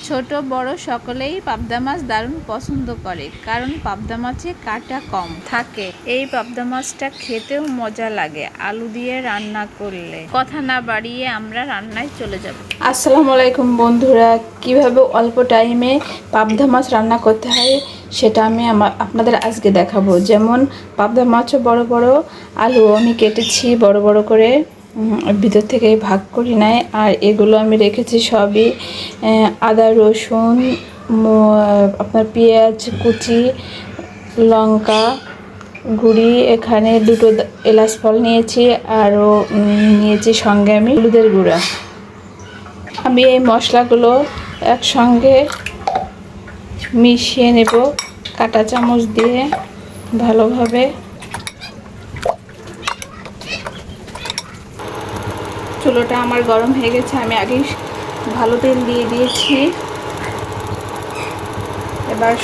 ছোট বড় সকলেই পাবদা মাছ দারুণ পছন্দ করে, কারণ পাবদা মাছে কাঁটা কম থাকে। এই পাবদা মাছটা খেতেও মজা লাগে আলু দিয়ে রান্না করলে। কথা না বাড়িয়ে আমরা রান্নায় চলে যাব। আসসালামু আলাইকুম বন্ধুরা, কিভাবে অল্প টাইমে পাবদা মাছ রান্না করতে হয় সেটা আমি আপনাদের আজকে দেখাবো। যেমন পাবদা মাছও বড় বড়, আলু আমি কেটেছি বড় বড় করে, ভিতর থেকে ভাগ করি নাই। আর এগুলো আমি রেখেছি সবই আদা রসুন, আপনার পেঁয়াজ কুচি, লঙ্কা গুঁড়ি, এখানে দুটো এলাচ ফল নিয়েছি, আরও নিয়েছি সঙ্গে আমি হলুদের গুঁড়া। আমি এই মশলাগুলো একসঙ্গে মিশিয়ে নেব কাঁটা চামচ দিয়ে ভালোভাবে। চুলোটা আমার গরম হয়ে গেছে, আমি আগেই ভালো তেল দিয়ে দিয়েছি। এবার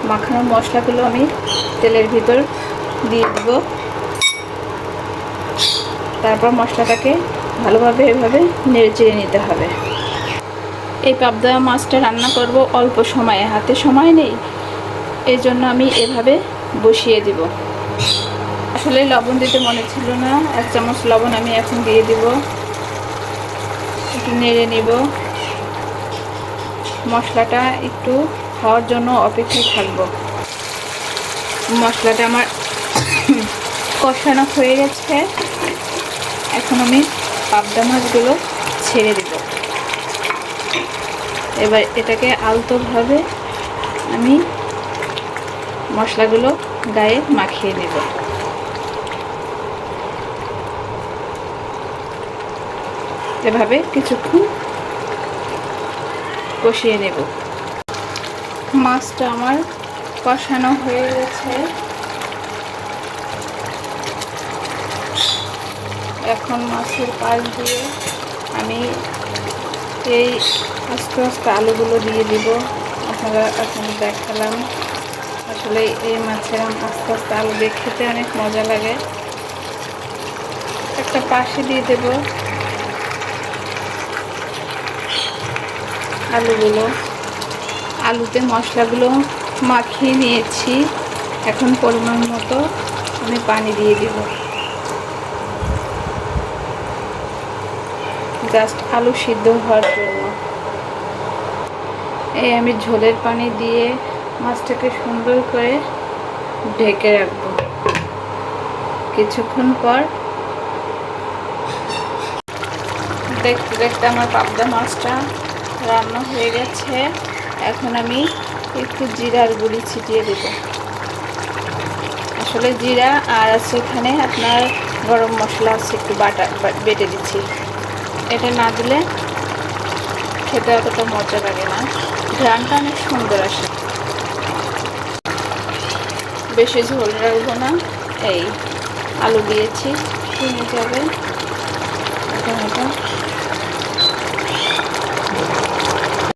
মাখানো মশলাগুলো আমি তেলের ভিতর দিয়ে দেব। তারপর মশলাটাকে ভালোভাবে এভাবে নেড়ে চেড়ে নিতে হবে। এই পাবদা মাছটা রান্না করব অল্প সময়ে, হাতে সময় নেই, এই জন্য আমি এভাবে বসিয়ে দিব। আসলে লবণ দিতে মনে ছিল না, 1 চামচ লবণ আমি এখন দিয়ে দিব। একটু নেড়ে নিব। মশলাটা একটু হওয়ার জন্য অপেক্ষায় থাকবো। মশলাটা আমার কষানো হয়ে গেছে, এখন আমি পাবদা মাছগুলো ছেড়ে দেব। এবার এটাকে আলতোভাবে আমি মশলাগুলো গায়ে মাখিয়ে নেব। এভাবে কিছুক্ষণ কষিয়ে নেব। মাছটা আমার কষানো হয়ে গেছে, এখন মাছের পাশ দিয়ে আমি এই আস্তে আস্তে আলুগুলো দিয়ে দিব। আপনাদের দেখালাম। আসলে এই মাছের আস্তে আস্তে আলু দিয়ে খেতে অনেক মজা লাগে। একটা পাশে দিয়ে দেব আলুগুলো। আলুতে মশলাগুলো মাখিয়ে নিয়েছি, এখন পরিমাণ মতো আমি পানি দিয়ে দিব। জাস্ট আলু সিদ্ধ হওয়ার জন্য। এই আমি ঝোলের পানি দিয়ে মাছটাকে সুন্দর করে ঢেকে রাখবো। কিছুক্ষণ পর দেখতে দেখতে আমার পাবদা মাছটা রান্না হয়ে গেছে। এখন আমি একটু জিরার গুঁড়ি ছিটিয়ে দেব। আসলে জিরা আর আছে এখানে আপনার গরম মশলা আছে, একটু বেটে দিচ্ছি। এটা না দিলে খেতে অতটা মজা লাগে না, ঘ্রাণটা অনেক সুন্দর আসে। বেশি ঝোল রাখবো না। এই আলু দিয়েছি, কমে যাবে। এখন এটা